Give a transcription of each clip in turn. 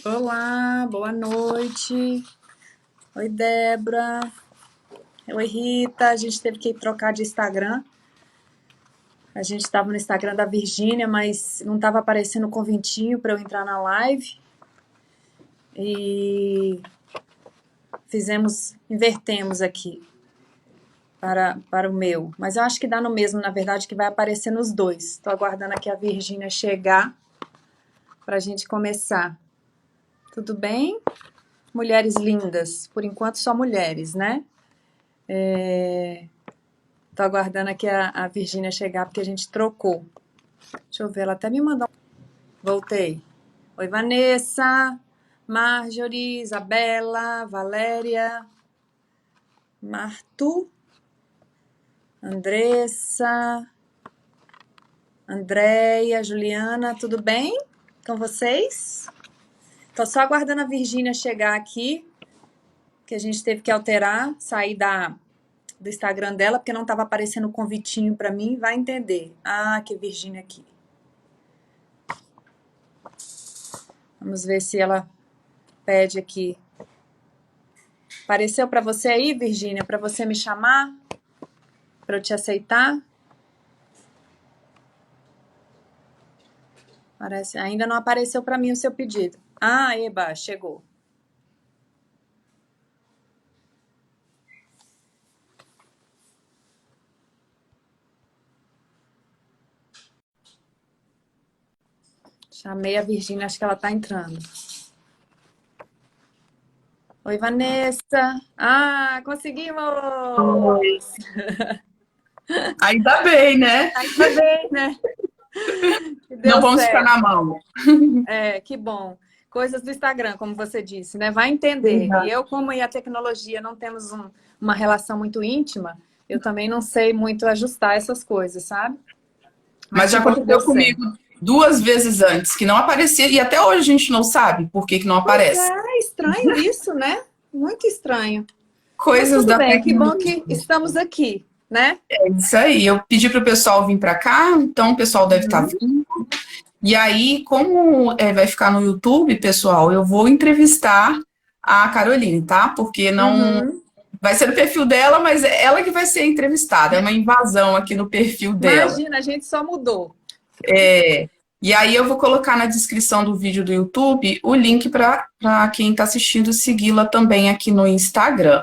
Olá, boa noite. Oi, Débora. Oi, Rita. A gente teve que trocar de Instagram. A gente estava no Instagram da Virgínia, mas não estava aparecendo o convitinho para eu entrar na live. E invertemos aqui para o meu. Mas eu acho que dá no mesmo, na verdade, que vai aparecer nos dois. Estou aguardando aqui a Virgínia chegar para a gente começar. Tudo bem? Mulheres lindas. Por enquanto, só mulheres, né? Tô aguardando aqui a Virgínia chegar, porque a gente trocou. Deixa eu ver, ela até me mandou. Voltei. Oi, Vanessa, Marjorie, Isabela, Valéria, Martu, Andressa, Andréia, Juliana, tudo bem com vocês? Tô só aguardando a Virgínia chegar aqui, que a gente teve que alterar, sair do Instagram dela, porque não estava aparecendo o convitinho para mim, vai entender. Ah, que Virgínia aqui. Vamos ver se ela pede aqui. Apareceu para você aí, Virgínia, para você me chamar? Para eu te aceitar? Parece, ainda não apareceu para mim o seu pedido. Ah, eba, chegou. Chamei a Virgínia, acho que ela está entrando. Oi, Vanessa. Ah, conseguimos! Oi. Ainda bem, né? Ainda bem, né? Que Não deu vamos ficar na certo. mão. É, que bom. Coisas do Instagram, como você disse, né? Vai entender. E Exato. eu, como e a tecnologia não temos uma relação muito íntima, eu também não sei muito ajustar essas coisas, sabe? Mas Mas que já bom que deu aconteceu comigo certo. 2 vezes antes, que não aparecia, e até hoje a gente não sabe por que que não Pois aparece. é, estranho isso, né? Muito estranho. Mas Coisas tudo da bem, que bom tecnologia. que estamos aqui, né? É isso aí. Eu pedi para o pessoal vir para cá, então o pessoal deve estar Uhum, vindo. E aí, como vai ficar no YouTube, pessoal, eu vou entrevistar a Caroline, tá? Porque não uhum. vai ser no perfil dela, mas é ela que vai ser entrevistada. É uma invasão aqui no perfil dela. Imagina, a gente só mudou. E aí eu vou colocar na descrição do vídeo do YouTube o link para quem está assistindo segui-la também aqui no Instagram.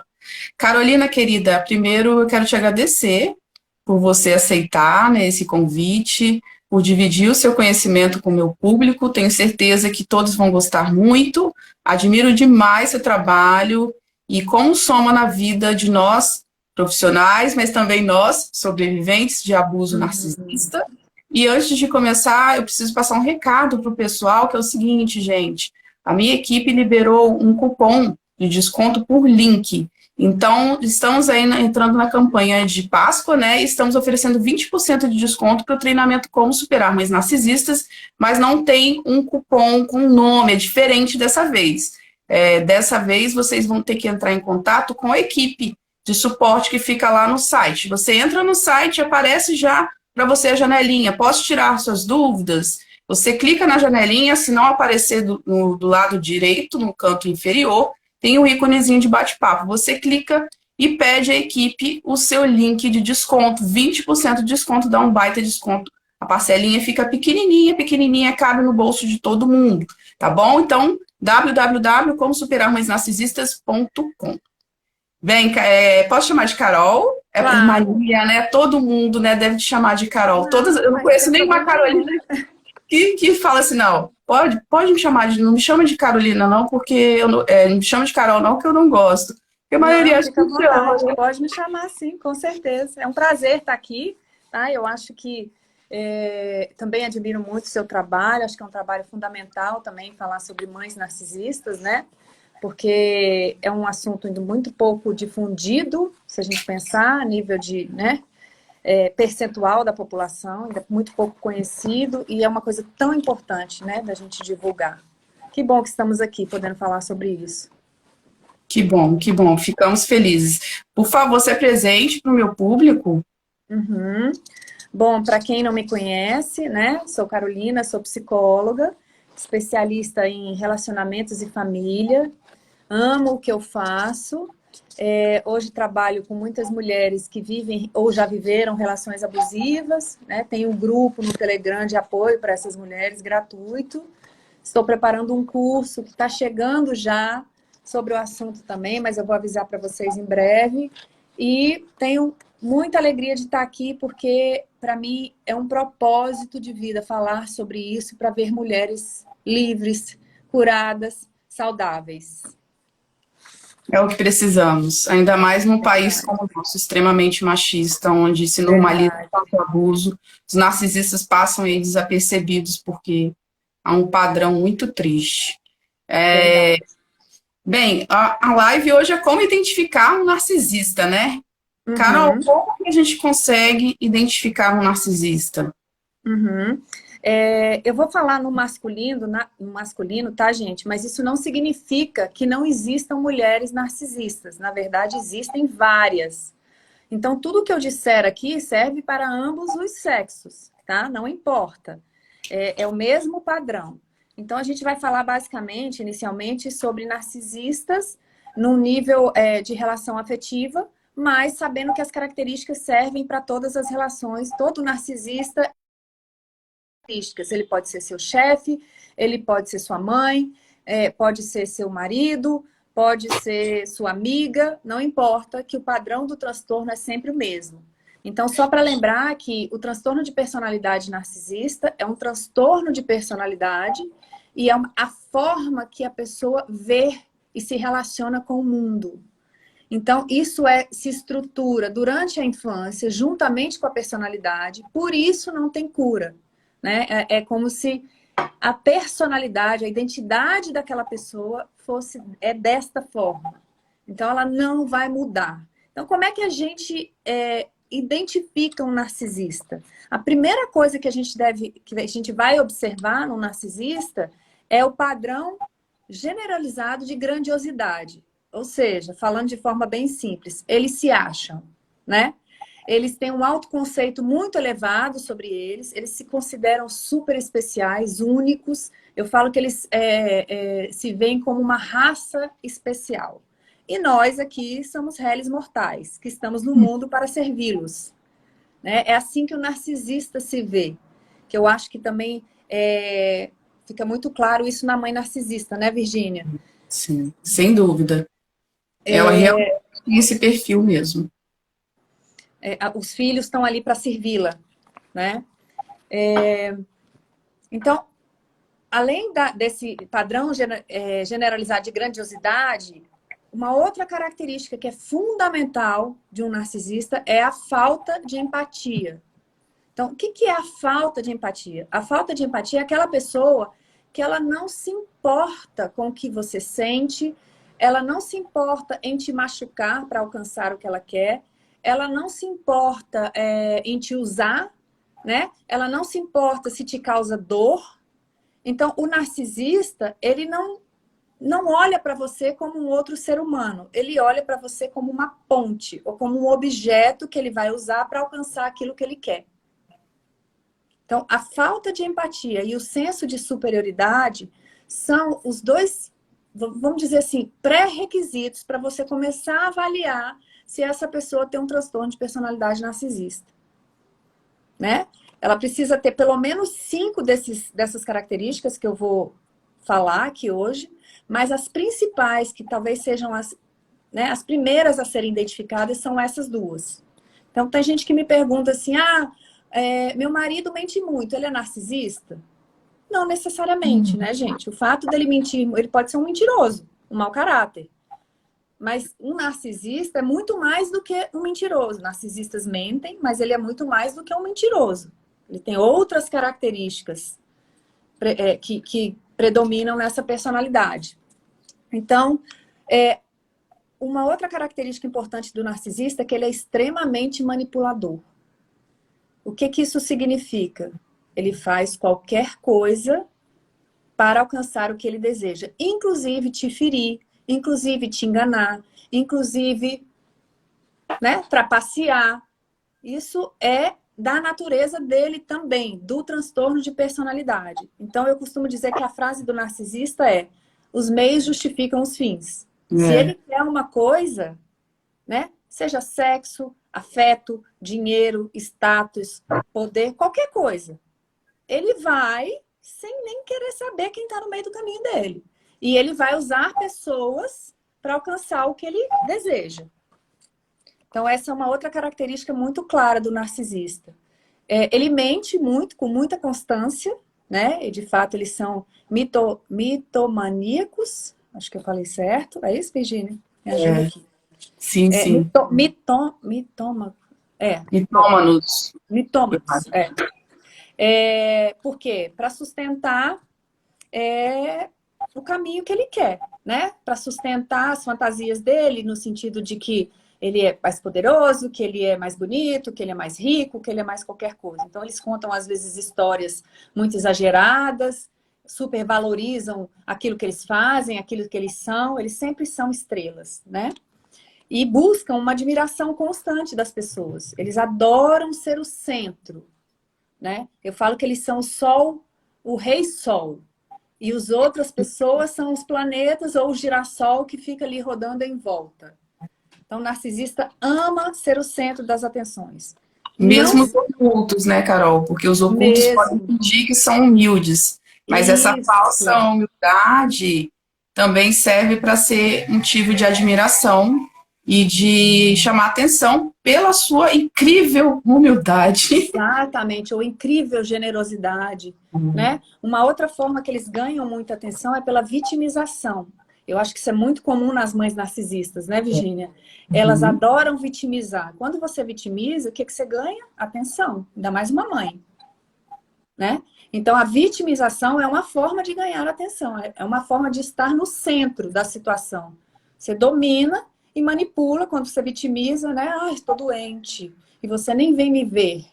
Carolina, querida, primeiro eu quero te agradecer por você aceitar, né, esse convite, por dividir o seu conhecimento com o meu público. Tenho certeza que todos vão gostar muito. Admiro demais seu trabalho e como soma na vida de nós profissionais, mas também nós sobreviventes de abuso Uhum. narcisista. E antes de começar, eu preciso passar um recado para o pessoal, que é o seguinte, gente. A minha equipe liberou um cupom de desconto por link. Então, estamos aí entrando na campanha de Páscoa, né? E estamos oferecendo 20% de desconto para o treinamento Como Superar Mães Narcisistas, mas não tem um cupom com nome, é diferente dessa vez. Dessa vez, vocês vão ter que entrar em contato com a equipe de suporte que fica lá no site. Você entra no site, aparece já para você a janelinha. Posso tirar suas dúvidas? Você clica na janelinha, se não aparecer do lado direito, no canto inferior, tem um íconezinho de bate-papo. Você clica e pede à equipe o seu link de desconto. 20% de desconto dá um baita desconto. A parcelinha fica pequenininha, pequenininha, cabe no bolso de todo mundo, tá bom? Então, www.comosuperarmãesnarcisistas.com. Bem, posso chamar de Carol? É Claro. Maria, né? Todo mundo, né, deve te chamar de Carol. Todas, Não, eu não mas conheço sem nenhuma problema Carolina nenhum. que fala assim, não, pode me chamar de, não me chama de Carolina, não, porque não me chama de Carol, não, que eu não gosto. Porque a maioria Não, acha fica à que chama, vontade. né? Pode me chamar, sim, com certeza. É um prazer estar aqui, tá? Eu acho que também admiro muito o seu trabalho. Acho que é um trabalho fundamental também falar sobre mães narcisistas, né? Porque é um assunto ainda muito pouco difundido, se a gente pensar a nível de, né, percentual da população, ainda muito pouco conhecido, e é uma coisa tão importante, né, da gente divulgar. Que bom que estamos aqui podendo falar sobre isso. Que bom, ficamos felizes. Por favor, se apresente para o meu público. Uhum. Bom, para quem não me conhece, né, sou Carolina, sou psicóloga, especialista em relacionamentos e família, amo o que eu faço. Hoje trabalho com muitas mulheres que vivem ou já viveram relações abusivas, né? Tenho um grupo no Telegram de apoio para essas mulheres, gratuito. Estou preparando um curso que está chegando já sobre o assunto também, mas eu vou avisar para vocês em breve. E tenho muita alegria de estar aqui, porque para mim é um propósito de vida falar sobre isso para ver mulheres livres, curadas, saudáveis. É o que precisamos, ainda mais num país como o nosso, extremamente machista, onde se normaliza tanto abuso, os narcisistas passam aí desapercebidos porque há um padrão muito triste. Bem, a live hoje é como identificar um narcisista, né? Carol, como que a gente consegue identificar um narcisista? Eu vou falar no masculino, tá, gente? Mas isso não significa que não existam mulheres narcisistas. Na verdade, existem várias. Então, tudo que eu disser aqui serve para ambos os sexos, tá? Não importa. É o mesmo padrão. Então, a gente vai falar basicamente, inicialmente, sobre narcisistas no nível de relação afetiva, mas sabendo que as características servem para todas as relações. Todo narcisista, ele pode ser seu chefe, ele pode ser sua mãe, pode ser seu marido, pode ser sua amiga, não importa, que o padrão do transtorno é sempre o mesmo. Então, só para lembrar que o transtorno de personalidade narcisista é um transtorno de personalidade e é a forma que a pessoa vê e se relaciona com o mundo. Então, isso se estrutura durante a infância, juntamente com a personalidade, por isso não tem cura. Né? É como se a personalidade, a identidade daquela pessoa é desta forma. Então, ela não vai mudar. Então, como é que a gente identifica um narcisista? A primeira coisa que a gente vai observar no narcisista é o padrão generalizado de grandiosidade. Ou seja, falando de forma bem simples, eles se acham, né? Eles têm um autoconceito muito elevado sobre eles se consideram super especiais, únicos. Eu falo que eles se veem como uma raça especial. E nós aqui somos réis mortais, que estamos no mundo para servi-los. Né? É assim que o narcisista se vê. Que eu acho que também fica muito claro isso na mãe narcisista, né, Virgínia? Sim, sem dúvida. Ela realmente tem esse perfil mesmo. Os filhos estão ali para servi-la, né? Então, além desse padrão generalizado de grandiosidade, uma outra característica que é fundamental de um narcisista é a falta de empatia. Então, o que é a falta de empatia? A falta de empatia é aquela pessoa que ela não se importa com o que você sente, ela não se importa em te machucar para alcançar o que ela quer, ela não se importa em te usar, né? Ela não se importa se te causa dor. Então, o narcisista, ele não olha para você como um outro ser humano. Ele olha para você como uma ponte ou como um objeto que ele vai usar para alcançar aquilo que ele quer. Então, a falta de empatia e o senso de superioridade são os dois, vamos dizer assim, pré-requisitos para você começar a avaliar se essa pessoa tem um transtorno de personalidade narcisista. Né? Ela precisa ter pelo menos 5 dessas características que eu vou falar aqui hoje, mas as principais, que talvez sejam as primeiras a serem identificadas, são essas duas. Então, tem gente que me pergunta assim, meu marido mente muito, ele é narcisista? Não necessariamente, né, gente? O fato dele mentir, ele pode ser um mentiroso, um mau caráter. Mas um narcisista é muito mais do que um mentiroso. Narcisistas mentem, mas ele é muito mais do que um mentiroso. Ele tem outras características que predominam nessa personalidade. Então, uma outra característica importante do narcisista é que ele é extremamente manipulador. O que isso significa? Ele faz qualquer coisa para alcançar o que ele deseja, inclusive te ferir, inclusive te enganar, inclusive, né, trapacear. Isso é da natureza dele também, do transtorno de personalidade. Então, eu costumo dizer que a frase do narcisista é: os meios justificam os fins. Se ele quer uma coisa, né, seja sexo, afeto, dinheiro, status, poder, qualquer coisa, ele vai sem nem querer saber quem está no meio do caminho dele. E ele vai usar pessoas para alcançar o que ele deseja. Então, essa é uma outra característica muito clara do narcisista. Ele mente muito, com muita constância, né? E, de fato, eles são mitomaníacos. Acho que eu falei certo. É isso, Virginia? Me ajuda aqui. Sim, sim. Mitômanos. Mitômanos, por quê? Para sustentar o caminho que ele quer, né? Para sustentar as fantasias dele, no sentido de que ele é mais poderoso, que ele é mais bonito, que ele é mais rico, que ele é mais qualquer coisa. Então, eles contam, às vezes, histórias muito exageradas, supervalorizam aquilo que eles fazem, aquilo que eles sempre são estrelas, né? E buscam uma admiração constante das pessoas. Eles adoram ser o centro, né? Eu falo que eles são o sol, o rei sol. E as outras pessoas são os planetas ou o girassol que fica ali rodando em volta. Então, o narcisista ama ser o centro das atenções. Mesmo os ocultos, né, Carol? Porque os ocultos podem fingir que são humildes. Mas essa falsa humildade também serve para ser motivo de admiração e de chamar atenção pela sua incrível humildade. Exatamente, ou incrível generosidade, né? Uma outra forma que eles ganham muita atenção é pela vitimização. Eu acho que isso é muito comum nas mães narcisistas, né, Virginia? Elas adoram vitimizar. Quando você vitimiza, o que você ganha? Atenção, ainda mais uma mãe, né? Então, a vitimização é uma forma de ganhar atenção, é uma forma de estar no centro da situação. Você domina e manipula quando você vitimiza, né? Ah, estou doente. E você nem vem me ver,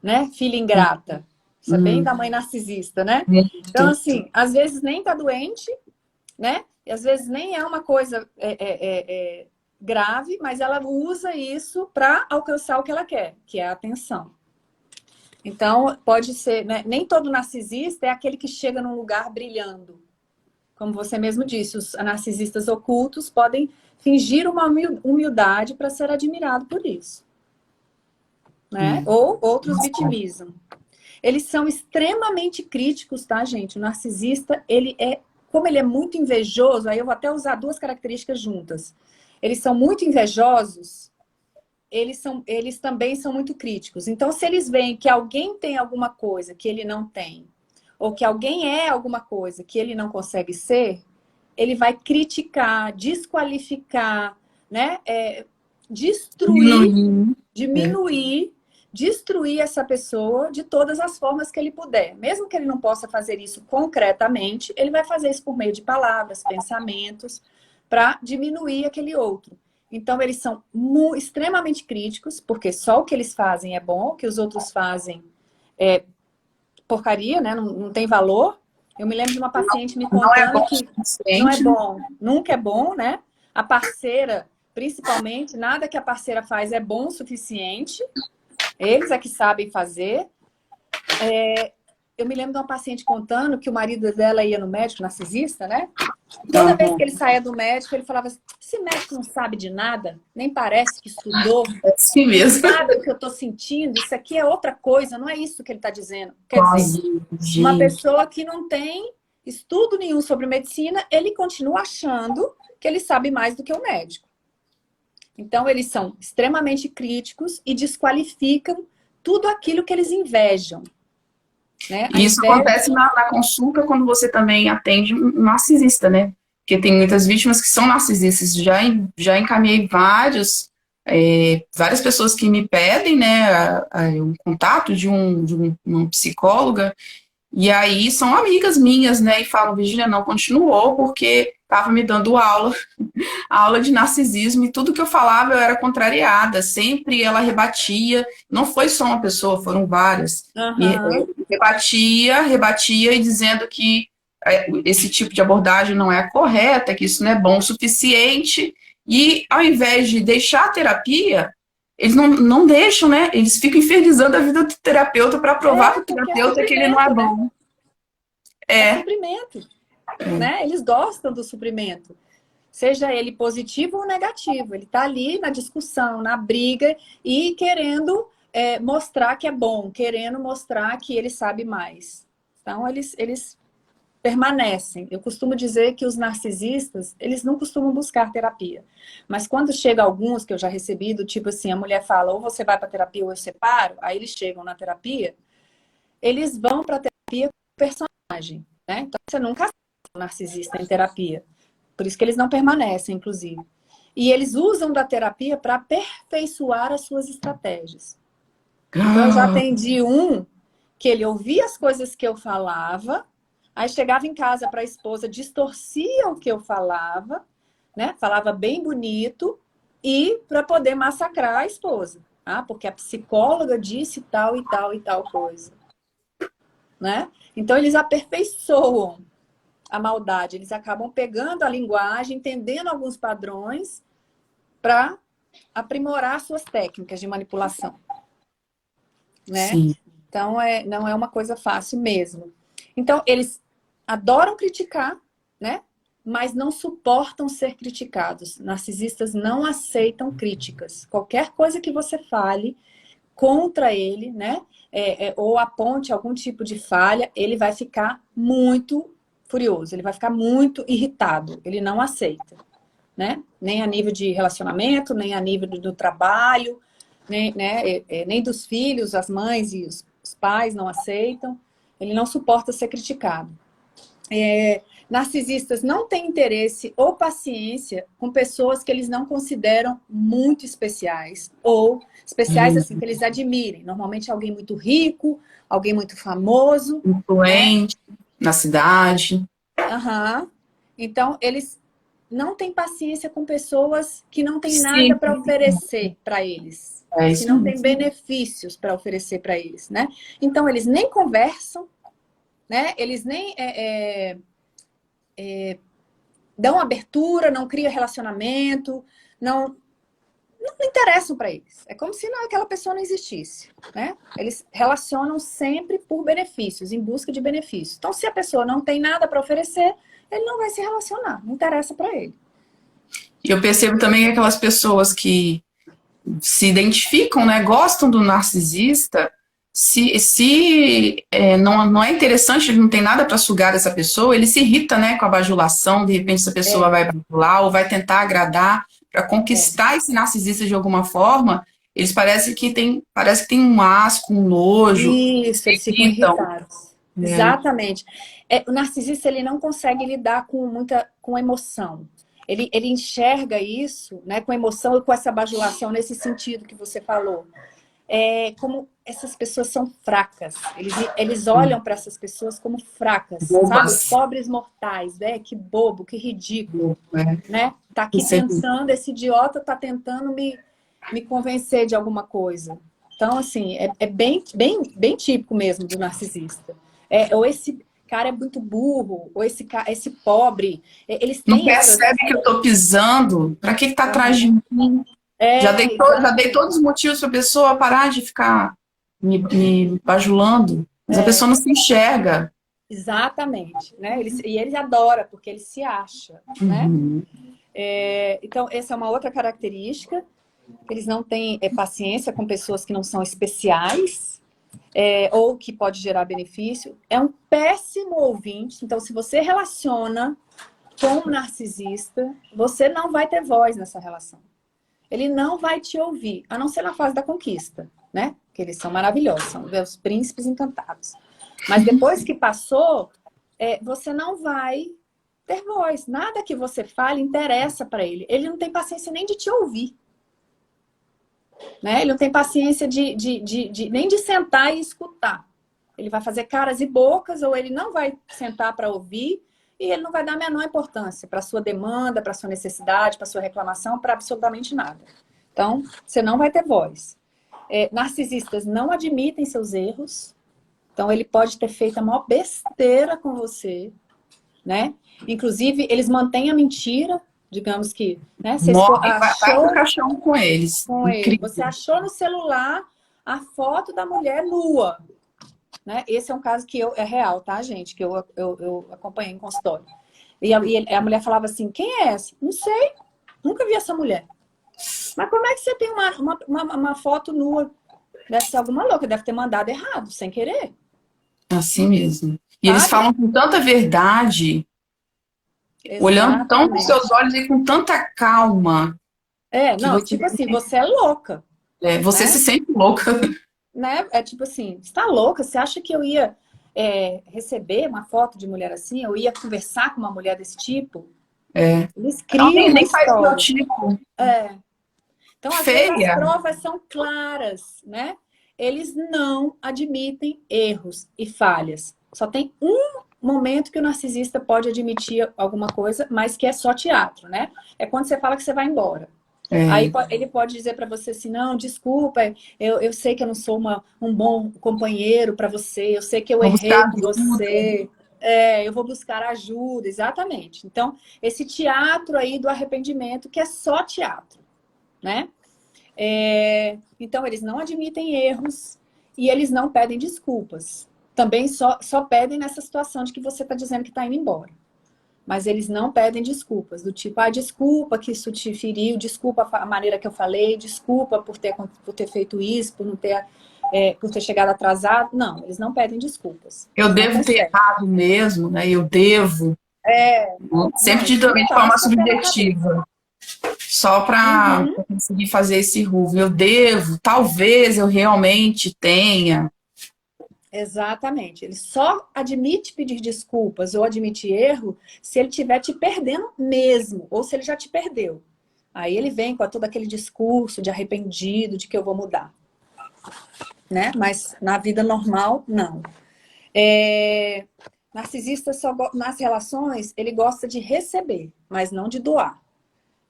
né? Filha ingrata. Isso é bem da mãe narcisista, né? Então, assim, às vezes nem tá doente, né? E às vezes nem é uma coisa grave, mas ela usa isso para alcançar o que ela quer, que é a atenção. Então, pode ser, né? Nem todo narcisista é aquele que chega num lugar brilhando. Como você mesmo disse, os narcisistas ocultos podem fingir uma humildade para ser admirado por isso, né? Ou outros vitimizam. Eles são extremamente críticos, tá, gente? O narcisista, como ele é muito invejoso, aí eu vou até usar duas características juntas. Eles são muito invejosos, eles também são muito críticos. Então, se eles veem que alguém tem alguma coisa que ele não tem, ou que alguém é alguma coisa que ele não consegue ser, ele vai criticar, desqualificar, né? Diminuir, destruir essa pessoa de todas as formas que ele puder. Mesmo que ele não possa fazer isso concretamente, ele vai fazer isso por meio de palavras, pensamentos, para diminuir aquele outro. Então, eles são extremamente críticos, porque só o que eles fazem é bom, o que os outros fazem é porcaria, né? Não tem valor. Eu me lembro de uma paciente me contando que não é bom, nunca é bom, né? A parceira, principalmente, nada que a parceira faz é bom o suficiente. Eles é que sabem fazer. Eu me lembro de uma paciente contando que o marido dela ia no médico, narcisista, né? Toda vez que ele saía do médico, ele falava assim: esse médico não sabe de nada, nem parece que estudou. É assim mesmo. Não sabe o que eu tô sentindo, isso aqui é outra coisa, não é isso que ele tá dizendo. Quer dizer, uma pessoa que não tem estudo nenhum sobre medicina, ele continua achando que ele sabe mais do que o médico. Então, eles são extremamente críticos e desqualificam tudo aquilo que eles invejam. Né? Isso acontece na consulta quando você também atende um narcisista, né? Porque tem muitas vítimas que são narcisistas. Já encaminhei várias pessoas que me pedem, né, um contato de uma psicóloga, e aí são amigas minhas, né, e falam: Virginia, não continuou porque estava me dando aula de narcisismo, e tudo que eu falava eu era contrariada, sempre ela rebatia, não foi só uma pessoa, foram várias, rebatia e dizendo que esse tipo de abordagem não é a correta, que isso não é bom o suficiente, e ao invés de deixar a terapia, eles não deixam, né? Eles ficam infernizando a vida do terapeuta para provar para o Porque é terapeuta que ele não é suprimento, né? bom. É É. suprimento, né? Eles gostam do suprimento. Seja ele positivo ou negativo. Ele está ali na discussão, na briga e querendo mostrar que é bom, querendo mostrar que ele sabe mais. Então, eles permanecem. Eu costumo dizer que os narcisistas, eles não costumam buscar terapia. Mas quando chega alguns que eu já recebi, do tipo assim, a mulher fala, ou você vai para terapia ou eu separo, aí eles chegam na terapia, eles vão para terapia com personagem, né? Então, você nunca sabe um narcisista em terapia. Por isso que eles não permanecem, inclusive. E eles usam da terapia para aperfeiçoar as suas estratégias. Então, eu já atendi um que ele ouvia as coisas que eu falava, aí chegava em casa para a esposa, distorcia o que eu falava, né? Falava bem bonito, e para poder massacrar a esposa. Ah, porque a psicóloga disse tal e tal e tal coisa. Né? Então, eles aperfeiçoam a maldade. Eles acabam pegando a linguagem, entendendo alguns padrões para aprimorar suas técnicas de manipulação. Né? Sim. Então, não é uma coisa fácil mesmo. Então, eles adoram criticar, né? Mas não suportam ser criticados. Narcisistas não aceitam críticas. Qualquer coisa que você fale contra ele, né? Ou aponte algum tipo de falha, ele vai ficar muito furioso, ele vai ficar muito irritado, ele não aceita, né? Nem a nível de relacionamento, nem a nível do trabalho, nem, né? Nem dos filhos, as mães e os pais não aceitam, ele não suporta ser criticado. Narcisistas não têm interesse ou paciência com pessoas que eles não consideram muito especiais, ou especiais assim, que eles admirem. Normalmente alguém muito rico, alguém muito famoso. Influente, né? Na cidade. Uhum. Então, eles não têm paciência com pessoas que não têm nada Sim. para oferecer para eles. É Que isso não mesmo. têm benefícios para oferecer para eles, né? Então, eles nem conversam, né? Eles nem dão abertura, não criam relacionamento, não interessam para eles. É como se aquela pessoa não existisse, né? Eles relacionam sempre por benefícios, em busca de benefícios. Então, se a pessoa não tem nada para oferecer, ele não vai se relacionar, não interessa para ele. E eu percebo também que aquelas pessoas que se identificam, né, gostam do narcisista, se não é interessante, ele não tem nada para sugar essa pessoa, ele se irrita, né, com a bajulação, de repente essa pessoa vai bajular ou vai tentar agradar para conquistar esse narcisista de alguma forma, eles parece que tem um asco, um nojo, Isso, eles ficam irritam. irritados. Exatamente. O narcisista, ele não consegue lidar com emoção. Ele enxerga isso, né, com emoção e com essa bajulação nesse sentido que você falou. Como essas pessoas são fracas. Eles olham para essas pessoas como fracas, sabe? Os pobres mortais, né? Que bobo, que ridículo, né? Tá aqui tentando, esse idiota tá tentando me convencer de alguma coisa. Então, assim, é bem típico mesmo do narcisista. Ou esse cara é muito burro, ou esse pobre. Eles Não têm percebe que eu tô pisando? Para que tá atrás de mim? Já dei todos os motivos para a pessoa parar de ficar me bajulando, mas a pessoa não se enxerga. Exatamente, né? Ele adora, porque ele se acha, né? Então, essa é uma outra característica. Eles não têm paciência com pessoas que não são especiais, ou que pode gerar benefício. É um péssimo ouvinte. Então, se você relaciona com um narcisista, você não vai ter voz nessa relação. Ele não vai te ouvir, a não ser na fase da conquista, né? Que eles são maravilhosos, são os príncipes encantados. Mas depois que passou, você não vai ter voz. Nada que você fale interessa para ele. Ele não tem paciência nem de te ouvir. Né? Ele não tem paciência nem de sentar e escutar. Ele vai fazer caras e bocas, ou ele não vai sentar para ouvir, e ele não vai dar a menor importância para a sua demanda, para a sua necessidade, para a sua reclamação, para absolutamente nada. Então, você não vai ter voz. Narcisistas não admitem seus erros. Então, ele pode ter feito a maior besteira com você, né? Inclusive, eles mantêm a mentira, digamos que, né, você Morre, vai achou pro caixão com eles. com ele, Incrível. você achou no celular a foto da mulher nua, né? Esse é um caso que é real, tá, gente? Que eu acompanhei em consultório. E a mulher falava assim, quem é essa? Não sei, nunca vi essa mulher. Mas como é que você tem uma foto nua? Deve ser alguma louca, deve ter mandado errado, sem querer. Assim mesmo. E eles Sabe? falam com tanta verdade, olhando tão com seus Exatamente. olhos e com tanta calma, que Não, você, tipo assim, você é louca, você se né? sente louca. Né? É tipo assim, você tá louca? Você acha que eu ia receber uma foto de mulher assim? Eu ia conversar com uma mulher desse tipo? É. Eles Ela criam uma nem faz o meu história. tipo. É. Então, às vezes, as Feia. provas são claras, né? Eles não admitem erros e falhas. Só tem um momento que o narcisista pode admitir alguma coisa, mas que é só teatro, né? É quando você fala que você vai embora. Aí É. ele pode dizer para você assim, não, desculpa, eu sei que eu não sou um bom companheiro para você, eu sei que eu Vou errei buscar com ajuda. você, eu vou buscar ajuda, exatamente. Então, esse teatro aí do arrependimento, que é só teatro, né? Então, eles não admitem erros e eles não pedem desculpas. Também só pedem nessa situação de que você está dizendo que está indo embora. Mas eles não pedem desculpas, do tipo, desculpa que isso te feriu, desculpa a maneira que eu falei, desculpa por ter feito isso, por ter chegado atrasado. Não, eles não pedem desculpas. Eu Eles não devo ter conseguem. errado mesmo, né? Eu devo. Sempre Não, de isso não forma passa pela cabeça. subjetiva. Só para Uhum. conseguir fazer esse ruvo. Eu devo, talvez eu realmente tenha. Exatamente. Ele só admite pedir desculpas ou admite erro se ele estiver te perdendo mesmo, ou se ele já te perdeu. Aí ele vem com todo aquele discurso de arrependido, de que eu vou mudar. Né? Mas na vida normal, não. Narcisista nas relações, ele gosta de receber, mas não de doar.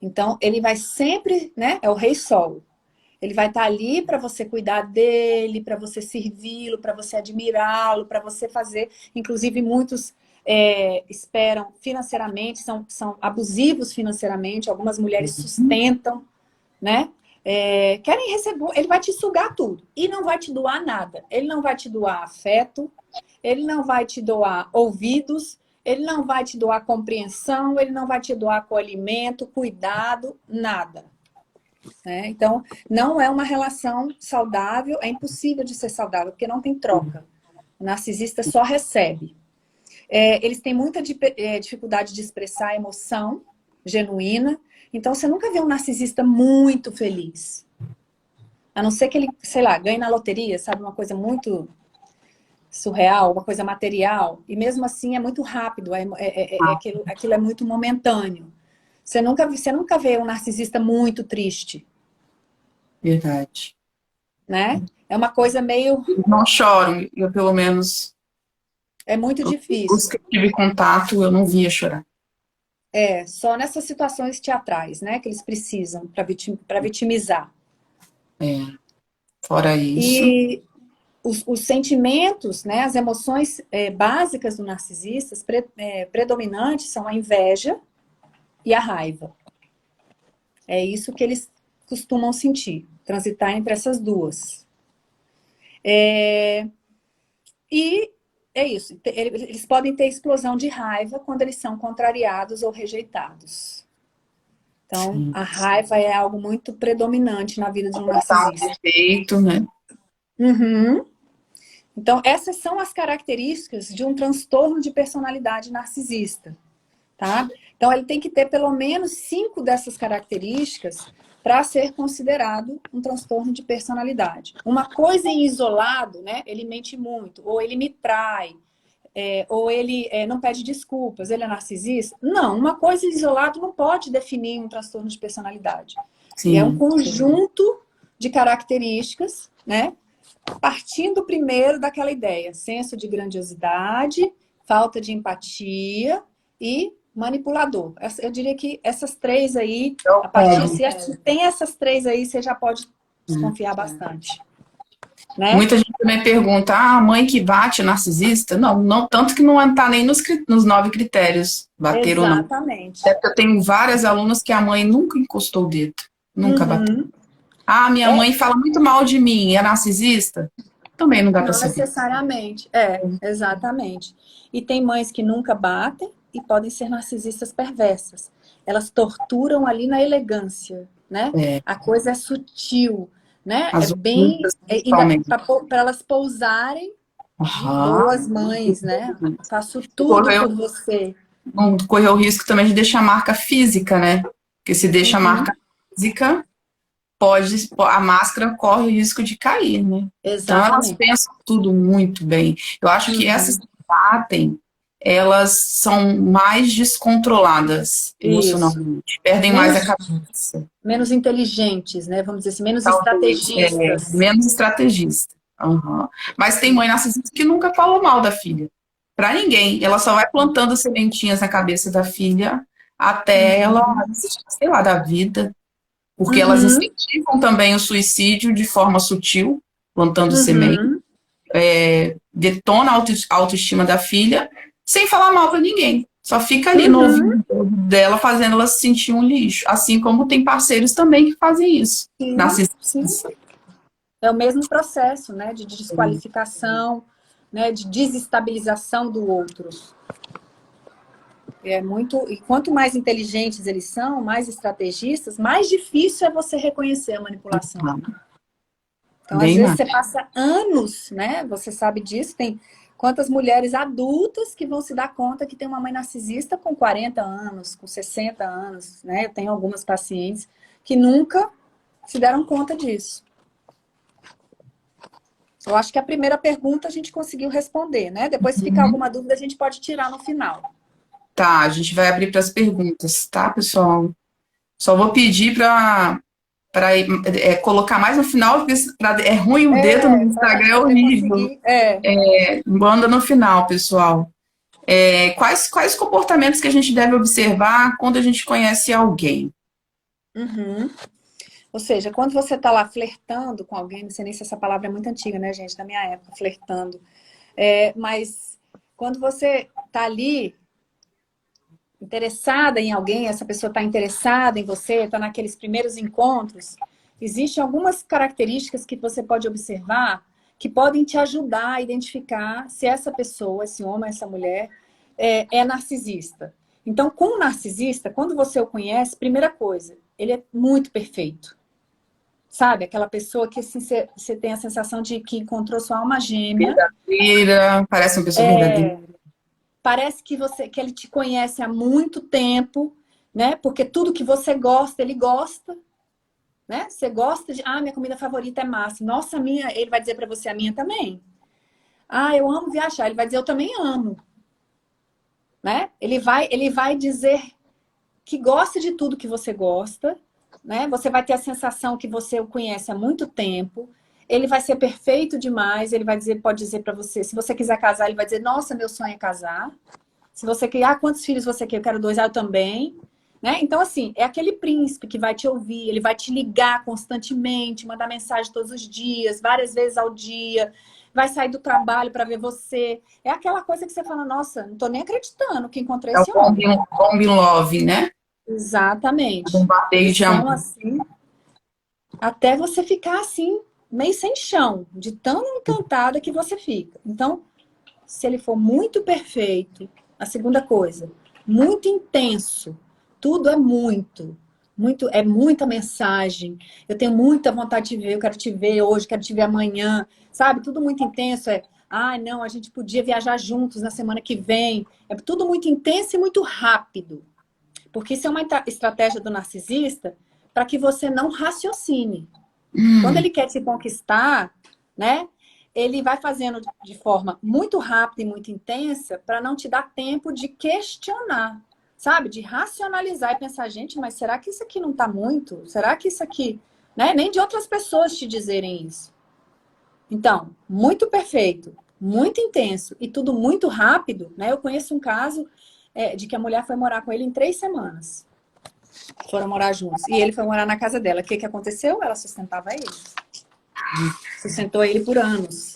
Então, ele vai sempre, né? É o rei sol. Ele vai estar ali para você cuidar dele, para você servi-lo, para você admirá-lo, para você fazer. Inclusive, muitos esperam financeiramente, são abusivos financeiramente. Algumas mulheres sustentam, né? Querem receber, ele vai te sugar tudo e não vai te doar nada. Ele não vai te doar afeto, ele não vai te doar ouvidos, ele não vai te doar compreensão, ele não vai te doar acolhimento, cuidado, nada. Né? Então, não é uma relação saudável, é impossível de ser saudável, porque não tem troca. O narcisista só recebe. Eles têm muita dificuldade de expressar emoção genuína. Então, você nunca vê um narcisista muito feliz. A não ser que ele, sei lá, ganhe na loteria, sabe? Uma coisa muito surreal, uma coisa material. E mesmo assim é muito rápido, aquilo é muito momentâneo. Você nunca vê um narcisista muito triste, Verdade. né? É uma coisa meio... Não choro, eu pelo menos, É muito os difícil. que eu tive contato, eu não via chorar. Só nessas situações teatrais, né? Que eles precisam para vitimizar. Fora isso, E os sentimentos, né? As emoções básicas do narcisista, predominantes, são a inveja e a raiva. É isso que eles costumam sentir, transitar entre essas duas. E é isso. Eles podem ter explosão de raiva quando eles são contrariados ou rejeitados. Então, sim. a raiva é algo muito predominante na vida de um Tá um narcisista. defeito, né? Uhum. Então, essas são as características de um transtorno de personalidade narcisista, tá? Então, ele tem que ter pelo menos 5 dessas características para ser considerado um transtorno de personalidade. Uma coisa em isolado, né? Ele mente muito, ou ele me trai, ou ele não pede desculpas, ele é narcisista. Não, uma coisa em isolado não pode definir um transtorno de personalidade. E é um Sim. conjunto de características, né? Partindo primeiro daquela ideia, senso de grandiosidade, falta de empatia e manipulador. Eu diria que essas 3 aí, Eu a partir como. se tem essas 3 aí, você já pode desconfiar bastante. né? Muita gente também pergunta, a mãe que bate é narcisista? Não, não, tanto que não está nem nos 9 critérios, bater ou não. Exatamente. Até porque eu tenho várias alunas que a mãe nunca encostou o dedo, nunca bateu. Uhum. Minha É, mãe fala muito mal de mim, é narcisista? Também não dá para não saber. necessariamente. Exatamente. E tem mães que nunca batem e podem ser narcisistas perversas. Elas torturam ali na elegância, né? É, A coisa é sutil, né? É as bem... ocultas, ainda principalmente. para elas pousarem de boas Aham. mães, né? Faço tudo Correu, por você. não correu o risco também de deixar marca física, né? Porque se deixa Uhum. marca física, a máscara corre o risco de cair, né? Então elas Exatamente. pensam tudo muito bem. Eu acho que essas Uhum. que batem, elas são mais descontroladas Isso. emocionalmente, perdem mais a Menos, cabeça, menos inteligentes, né? Vamos dizer assim, menos talvez, estrategistas. menos estrategista. Uhum. Mas tem mãe narcisista que nunca falou mal da filha. Pra ninguém. Ela só vai plantando sementinhas na cabeça da filha até ela Uhum. desistir, sei lá, da vida. Porque elas Uhum. incentivam também o suicídio de forma sutil, plantando semente, Uhum. detona a autoestima da filha, sem falar mal para ninguém. Só fica ali no Uhum. ouvido dela, fazendo ela se sentir um lixo. Assim como tem parceiros também que fazem isso. Sim, sim. Narcisistas. É o mesmo processo, né? De desqualificação, né? De desestabilização do outro. É muito. E quanto mais inteligentes eles são, mais estrategistas, mais difícil é você reconhecer a manipulação. Então, às Bem vezes, mais. você passa anos, né? Você sabe disso, tem quantas mulheres adultas que vão se dar conta que tem uma mãe narcisista com 40 anos, com 60 anos, né? Eu tenho algumas pacientes que nunca se deram conta disso. Eu acho que a primeira pergunta a gente conseguiu responder, né? Depois, se ficar alguma dúvida, a gente pode tirar no final. Tá, a gente vai abrir para as perguntas, tá, pessoal? Só vou pedir para colocar mais no final, porque é ruim o dedo no Para Instagram, é você horrível. conseguir. Manda no final, pessoal. Quais comportamentos que a gente deve observar quando a gente conhece alguém? Uhum. Ou seja, quando você está lá flertando com alguém, não sei nem se essa palavra é muito antiga, né, gente? Da minha época, flertando. Mas quando você está ali interessada em alguém, essa pessoa está interessada em você, está naqueles primeiros encontros, existem algumas características que você pode observar que podem te ajudar a identificar se essa pessoa, esse homem, essa mulher, é narcisista. Então, com o narcisista, quando você o conhece, primeira coisa, ele é muito perfeito. Sabe? Aquela pessoa que assim, você tem a sensação de que encontrou sua alma gêmea. Verdadeira, parece uma pessoa verdadeira. Parece que ele te conhece há muito tempo, né? Porque tudo que você gosta, ele gosta, né? Você gosta de, minha comida favorita é massa. Nossa, a minha, ele vai dizer para você, a minha também. Eu amo viajar, ele vai dizer, eu também amo, né? Ele vai dizer que gosta de tudo que você gosta, né? Você vai ter a sensação que você o conhece há muito tempo. Ele vai ser perfeito demais, ele vai dizer, pode dizer para você, se você quiser casar, ele vai dizer, nossa, meu sonho é casar. Se você quer, quantos filhos você quer? Eu quero 2, eu também. Né? Então, assim, é aquele príncipe que vai te ouvir, ele vai te ligar constantemente, mandar mensagem todos os dias, várias vezes ao dia, vai sair do trabalho para ver você. É aquela coisa que você fala, nossa, não tô nem acreditando que encontrei É o esse homem. bomb in love, né? Exatamente. Bombardeio Eles de são amor. assim, até você ficar assim, meio sem chão, de tão encantada que você fica. Então, se ele for muito perfeito, a segunda coisa, muito intenso, tudo é muito, é muita mensagem. Eu tenho muita vontade de ver, eu quero te ver hoje, quero te ver amanhã, sabe? Tudo muito intenso, não, a gente podia viajar juntos na semana que vem. É tudo muito intenso e muito rápido. Porque isso é uma estratégia do narcisista para que você não raciocine. Quando ele quer te conquistar, né? Ele vai fazendo de forma muito rápida e muito intensa para não te dar tempo de questionar, sabe? De racionalizar e pensar, gente, mas será que isso aqui não está muito? Será que isso aqui... Né? Nem de outras pessoas te dizerem isso. Então, muito perfeito, muito intenso e tudo muito rápido, né? Eu conheço um caso de que a mulher foi morar com ele em 3 semanas. Foram morar juntos. E ele foi morar na casa dela. O que aconteceu? Ela sustentava ele. Sustentou ele por anos,